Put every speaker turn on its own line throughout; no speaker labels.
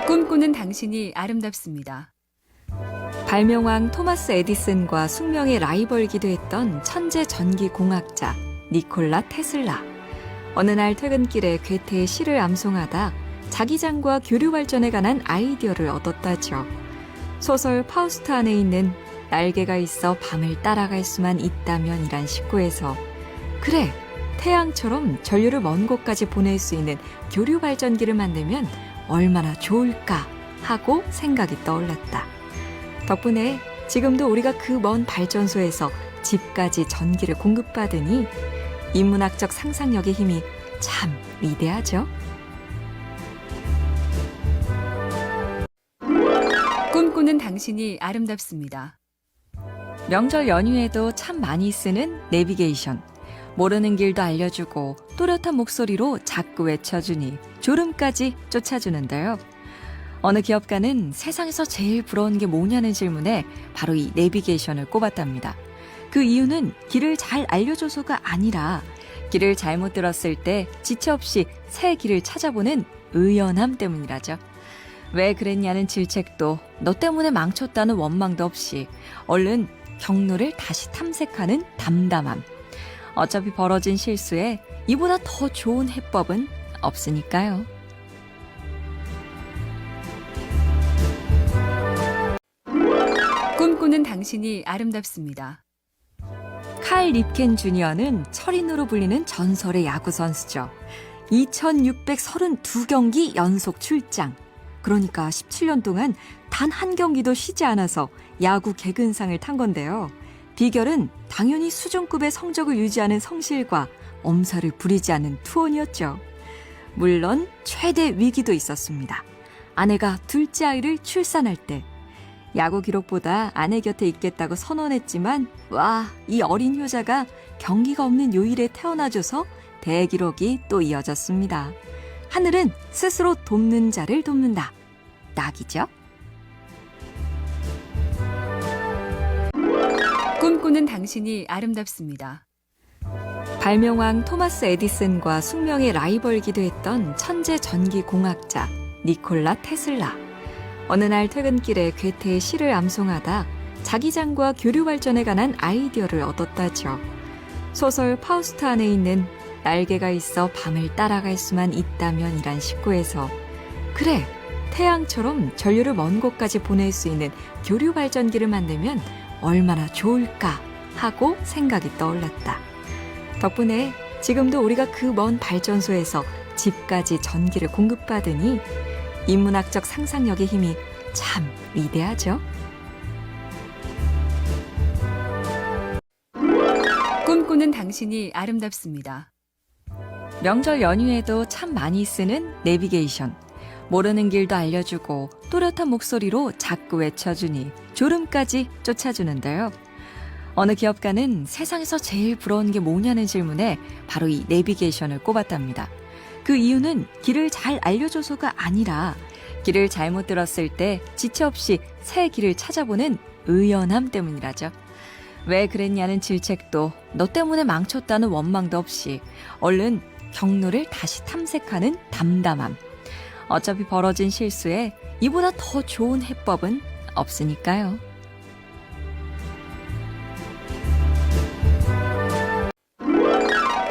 꿈꾸는 당신이 아름답습니다.
발명왕 토마스 에디슨과 숙명의 라이벌기도 했던 천재 전기 공학자 니콜라 테슬라. 어느 날 퇴근길에 괴테의 시를 암송하다 자기장과 교류 발전에 관한 아이디어를 얻었다죠. 소설 파우스트 안에 있는 날개가 있어 밤을 따라갈 수만 있다면 이란 식구에서 그래, 태양처럼 전류를 먼 곳까지 보낼 수 있는 교류 발전기를 만들면 얼마나 좋을까 하고 생각이 떠올랐다. 덕분에 지금도 우리가 그 먼 발전소에서 집까지 전기를 공급받으니 인문학적 상상력의 힘이 참 위대하죠.
꿈꾸는 당신이 아름답습니다.
명절 연휴에도 참 많이 쓰는 내비게이션. 모르는 길도 알려주고 또렷한 목소리로 자꾸 외쳐주니 졸음까지 쫓아주는데요. 어느 기업가는 세상에서 제일 부러운 게 뭐냐는 질문에 바로 이 내비게이션을 꼽았답니다. 그 이유는 길을 잘 알려줘서가 아니라 길을 잘못 들었을 때 지체 없이 새 길을 찾아보는 의연함 때문이라죠. 왜 그랬냐는 질책도 너 때문에 망쳤다는 원망도 없이 얼른 경로를 다시 탐색하는 담담함. 어차피 벌어진 실수에 이보다 더 좋은 해법은 없으니까요.
꿈꾸는 당신이 아름답습니다.
칼 립켄 주니어는 철인으로 불리는 전설의 야구 선수죠. 2632경기 연속 출장. 그러니까 17년 동안 단 한 경기도 쉬지 않아서 야구 개근상을 탄 건데요. 비결은 당연히 수준급의 성적을 유지하는 성실과 엄살을 부리지 않는 투혼이었죠. 물론 최대 위기도 있었습니다. 아내가 둘째 아이를 출산할 때 야구 기록보다 아내 곁에 있겠다고 선언했지만 와, 이 어린 효자가 경기가 없는 요일에 태어나줘서 대기록이 또 이어졌습니다. 하늘은 스스로 돕는 자를 돕는다. 낙이죠?
꿈꾸는 당신이 아름답습니다.
발명왕 토마스 에디슨과 숙명의 라이벌기도 했던 천재 전기 공학자 니콜라 테슬라. 어느 날 퇴근길에 괴테의 시를 암송하다 자기장과 교류 발전에 관한 아이디어를 얻었다죠. 소설 파우스트 안에 있는 날개가 있어 밤을 따라갈 수만 있다면 이란 식구에서 그래, 태양처럼 전류를 먼 곳까지 보낼 수 있는 교류 발전기를 만들면 얼마나 좋을까 하고 생각이 떠올랐다. 덕분에 지금도 우리가 그 먼 발전소에서 집까지 전기를 공급받으니 인문학적 상상력의 힘이 참 위대하죠.
꿈꾸는 당신이 아름답습니다.
명절 연휴에도 참 많이 쓰는 내비게이션. 모르는 길도 알려주고 또렷한 목소리로 자꾸 외쳐주니 졸음까지 쫓아주는데요. 어느 기업가는 세상에서 제일 부러운 게 뭐냐는 질문에 바로 이 내비게이션을 꼽았답니다. 그 이유는 길을 잘 알려줘서가 아니라 길을 잘못 들었을 때 지체 없이 새 길을 찾아보는 의연함 때문이라죠. 왜 그랬냐는 질책도 너 때문에 망쳤다는 원망도 없이 얼른 경로를 다시 탐색하는 담담함. 어차피 벌어진 실수에 이보다 더 좋은 해법은 없으니까요.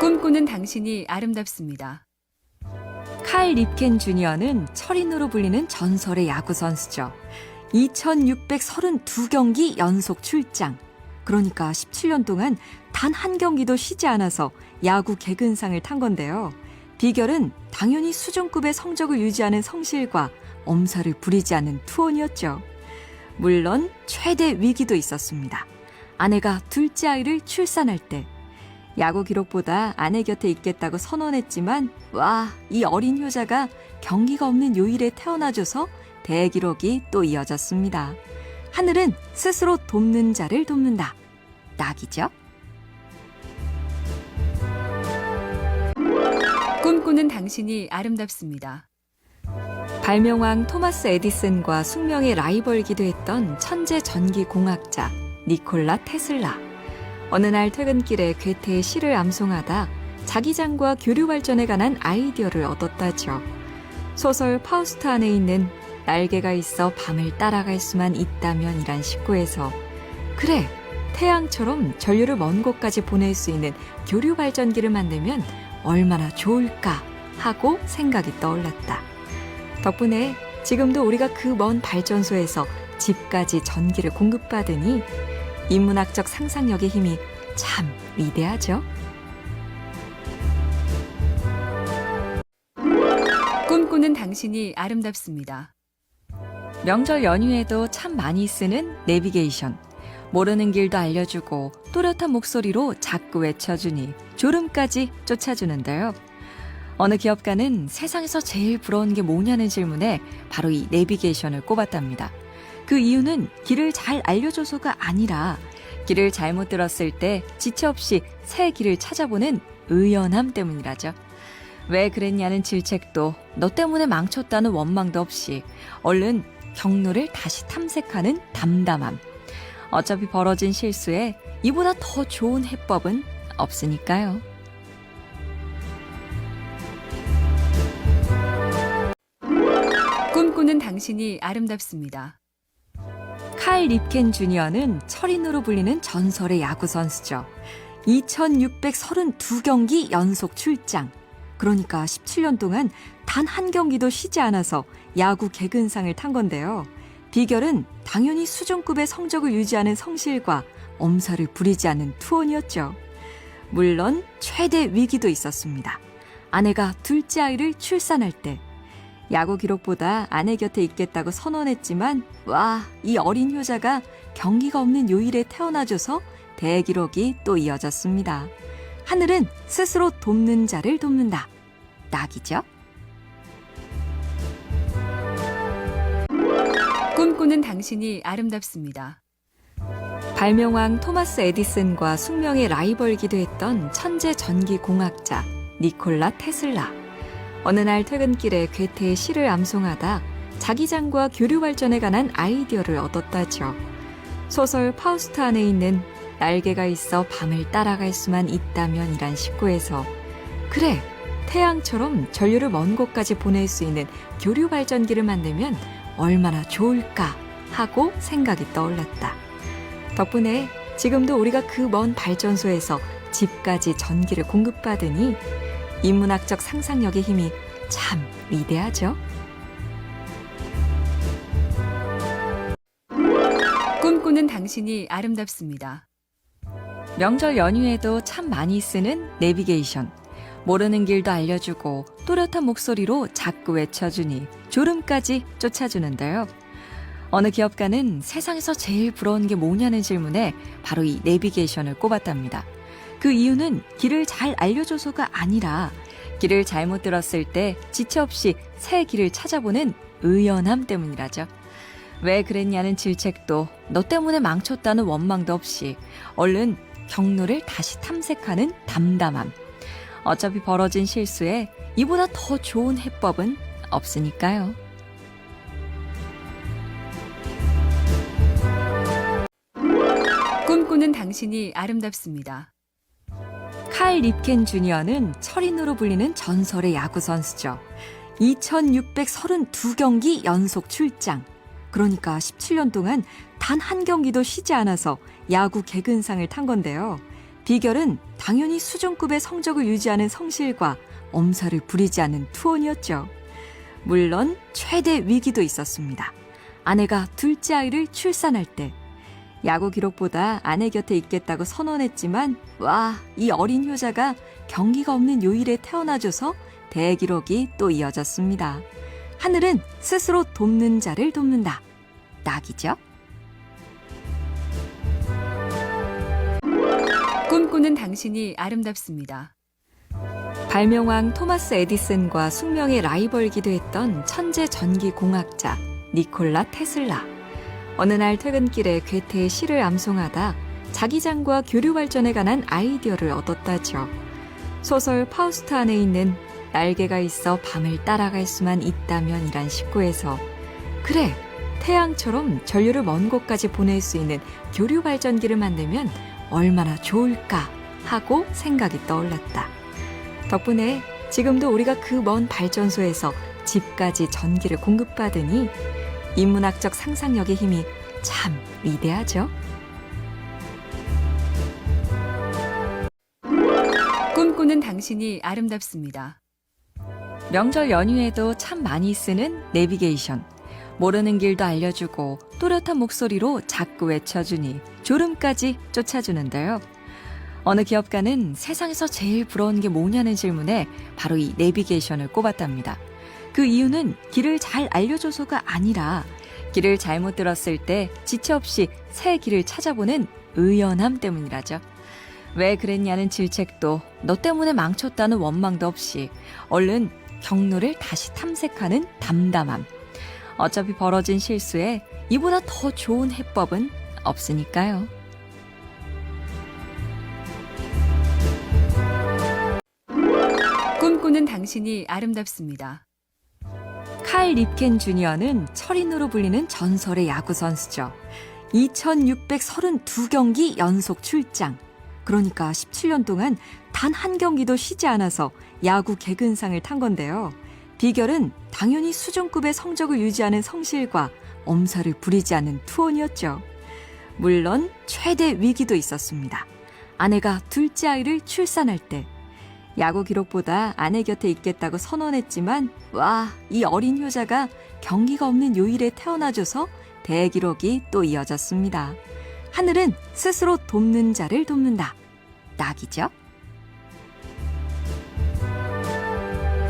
꿈꾸는 당신이 아름답습니다.
칼 립켄 주니어는 철인으로 불리는 전설의 야구 선수죠. 2632경기 연속 출장. 그러니까 17년 동안 단 한 경기도 쉬지 않아서 야구 개근상을 탄 건데요. 비결은 당연히 수준급의 성적을 유지하는 성실과 엄살을 부리지 않는 투혼이었죠. 물론 최대 위기도 있었습니다. 아내가 둘째 아이를 출산할 때 야구 기록보다 아내 곁에 있겠다고 선언했지만 와, 이 어린 효자가 경기가 없는 요일에 태어나줘서 대기록이 또 이어졌습니다. 하늘은 스스로 돕는 자를 돕는다. 낙이죠?
꿈꾸는 당신이 아름답습니다.
발명왕 토마스 에디슨과 숙명의 라이벌기도 했던 천재 전기 공학자 니콜라 테슬라. 어느 날 퇴근길에 괴테의 시를 암송하다 자기장과 교류 발전에 관한 아이디어를 얻었다죠. 소설 파우스트 안에 있는 날개가 있어 밤을 따라갈 수만 있다면이란 식구에서 그래, 태양처럼 전류를 먼 곳까지 보낼 수 있는 교류 발전기를 만들면 얼마나 좋을까 하고 생각이 떠올랐다. 덕분에 지금도 우리가 그 먼 발전소에서 집까지 전기를 공급받으니 인문학적 상상력의 힘이 참 위대하죠.
꿈꾸는 당신이 아름답습니다.
명절 연휴에도 참 많이 쓰는 내비게이션. 모르는 길도 알려주고 또렷한 목소리로 자꾸 외쳐주니 졸음까지 쫓아주는데요. 어느 기업가는 세상에서 제일 부러운 게 뭐냐는 질문에 바로 이 내비게이션을 꼽았답니다. 그 이유는 길을 잘 알려줘서가 아니라 길을 잘못 들었을 때 지체 없이 새 길을 찾아보는 의연함 때문이라죠. 왜 그랬냐는 질책도 너 때문에 망쳤다는 원망도 없이 얼른 경로를 다시 탐색하는 담담함. 어차피 벌어진 실수에 이보다 더 좋은 해법은 없으니까요.
꿈꾸는 당신이 아름답습니다.
칼 립켄 주니어는 철인으로 불리는 전설의 야구 선수죠. 2632경기 연속 출장. 그러니까 17년 동안 단 한 경기도 쉬지 않아서 야구 개근상을 탄 건데요. 비결은 당연히 수준급의 성적을 유지하는 성실과 엄살을 부리지 않는 투혼이었죠. 물론 최대 위기도 있었습니다. 아내가 둘째 아이를 출산할 때 야구 기록보다 아내 곁에 있겠다고 선언했지만 와, 이 어린 효자가 경기가 없는 요일에 태어나줘서 대기록이 또 이어졌습니다. 하늘은 스스로 돕는 자를 돕는다. 낙이죠?
꿈꾸는 당신이 아름답습니다.
발명왕 토마스 에디슨과 숙명의 라이벌기도 했던 천재 전기 공학자 니콜라 테슬라. 어느 날 퇴근길에 괴테의 시를 암송하다 자기장과 교류 발전에 관한 아이디어를 얻었다죠. 소설 파우스트 안에 있는 날개가 있어 밤을 따라갈 수만 있다면이란 식구에서 그래, 태양처럼 전류를 먼 곳까지 보낼 수 있는 교류 발전기를 만들면 얼마나 좋을까 하고 생각이 떠올랐다. 덕분에 지금도 우리가 그 먼 발전소에서 집까지 전기를 공급받으니 인문학적 상상력의 힘이 참 위대하죠.
꿈꾸는 당신이 아름답습니다.
명절 연휴에도 참 많이 쓰는 내비게이션. 모르는 길도 알려주고 또렷한 목소리로 자꾸 외쳐주니 졸음까지 쫓아주는데요. 어느 기업가는 세상에서 제일 부러운 게 뭐냐는 질문에 바로 이 내비게이션을 꼽았답니다. 그 이유는 길을 잘 알려줘서가 아니라 길을 잘못 들었을 때 지체 없이 새 길을 찾아보는 의연함 때문이라죠. 왜 그랬냐는 질책도 너 때문에 망쳤다는 원망도 없이 얼른 경로를 다시 탐색하는 담담함. 어차피 벌어진 실수에 이보다 더 좋은 해법은 없으니까요.
꿈꾸는 당신이 아름답습니다.
칼 립켄 주니어는 철인으로 불리는 전설의 야구 선수죠. 2632경기 연속 출장. 그러니까 17년 동안 단 한 경기도 쉬지 않아서 야구 개근상을 탄 건데요. 비결은 당연히 수준급의 성적을 유지하는 성실과 엄살을 부리지 않는 투혼이었죠. 물론 최대 위기도 있었습니다. 아내가 둘째 아이를 출산할 때 야구 기록보다 아내 곁에 있겠다고 선언했지만 와, 이 어린 효자가 경기가 없는 요일에 태어나줘서 대기록이 또 이어졌습니다. 하늘은 스스로 돕는 자를 돕는다. 낙이죠?
꿈꾸는 당신이 아름답습니다.
발명왕 토마스 에디슨과 숙명의 라이벌기도 했던 천재 전기 공학자 니콜라 테슬라. 어느 날 퇴근길에 괴테의 시를 암송하다 자기장과 교류 발전에 관한 아이디어를 얻었다죠. 소설 파우스트 안에 있는 날개가 있어 밤을 따라갈 수만 있다면이란 식구에서 그래, 태양처럼 전류를 먼 곳까지 보낼 수 있는 교류 발전기를 만들면 얼마나 좋을까 하고 생각이 떠올랐다. 덕분에 지금도 우리가 그 먼 발전소에서 집까지 전기를 공급받으니 인문학적 상상력의 힘이 참 위대하죠.
꿈꾸는 당신이 아름답습니다.
명절 연휴에도 참 많이 쓰는 내비게이션. 모르는 길도 알려주고 또렷한 목소리로 자꾸 외쳐주니 졸음까지 쫓아주는데요. 어느 기업가는 세상에서 제일 부러운 게 뭐냐는 질문에 바로 이 내비게이션을 꼽았답니다. 그 이유는 길을 잘 알려줘서가 아니라 길을 잘못 들었을 때 지체 없이 새 길을 찾아보는 의연함 때문이라죠. 왜 그랬냐는 질책도 너 때문에 망쳤다는 원망도 없이 얼른 경로를 다시 탐색하는 담담함. 어차피 벌어진 실수에 이보다 더 좋은 해법은 없으니까요.
꿈꾸는 당신이 아름답습니다.
칼 립켄 주니어는 철인으로 불리는 전설의 야구 선수죠. 2632경기 연속 출장. 그러니까 17년 동안 단 한 경기도 쉬지 않아서 야구 개근상을 탄 건데요. 비결은 당연히 수준급의 성적을 유지하는 성실과 엄살을 부리지 않는 투혼이었죠. 물론 최대 위기도 있었습니다. 아내가 둘째 아이를 출산할 때 야구 기록보다 아내 곁에 있겠다고 선언했지만 와, 이 어린 효자가 경기가 없는 요일에 태어나줘서 대기록이 또 이어졌습니다. 하늘은 스스로 돕는 자를 돕는다. 낙이죠.